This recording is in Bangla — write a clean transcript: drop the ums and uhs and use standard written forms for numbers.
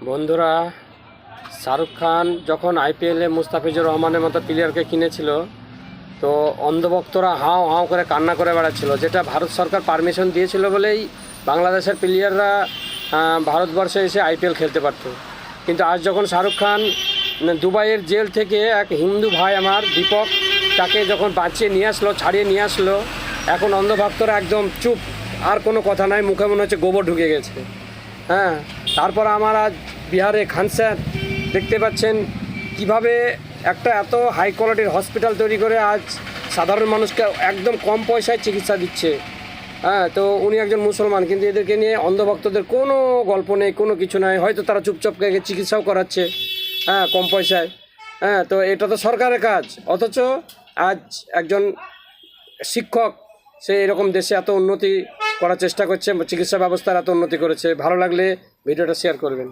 বন্ধুরা, শাহরুখ খান যখন আইপিএলে মুস্তাফিজুর রহমানের মতো প্লেয়ারকে কিনেছিল, তো অন্ধভক্তরা হাও হাও করে কান্না করে বেড়াচ্ছিল, যেটা ভারত সরকার পারমিশন দিয়েছিল বলেই বাংলাদেশের প্লেয়াররা ভারতবর্ষে এসে আইপিএল খেলতে পারত। কিন্তু আজ যখন শাহরুখ খান দুবাইয়ের জেল থেকে এক হিন্দু ভাই আমার দীপক, তাকে যখন বাঁচিয়ে নিয়ে আসলো, ছাড়িয়ে নিয়ে আসলো, এখন অন্ধভক্তরা একদম চুপ, আর কোনো কথা নাই, মুখে মনে হচ্ছে গোবর ঢুকে গেছে। হ্যাঁ, তারপর আমার আজ বিহারে খান স্যার দেখতে পাচ্ছেন কিভাবে একটা এত হাই কোয়ালিটির হসপিটাল তৈরি করে আজ সাধারণ মানুষকে একদম কম পয়সায় চিকিৎসা দিচ্ছে। হ্যাঁ, তো উনি একজন মুসলমান, কিন্তু এদেরকে নিয়ে অন্ধভক্তদের কোনো গল্প নেই, কোনো কিছু নাই, হয়তো তারা চুপচাপ করে চিকিৎসাও করাচ্ছে, হ্যাঁ, কম পয়সায়। হ্যাঁ, তো এটা তো সরকারের কাজ, অথচ আজ একজন শিক্ষক সে এরকম দেশে এত উন্নতি করার চেষ্টা করছে, চিকিৎসা ব্যবস্থার এত উন্নতি করেছে। ভালো লাগলে ভিডিওটা শেয়ার করবেন।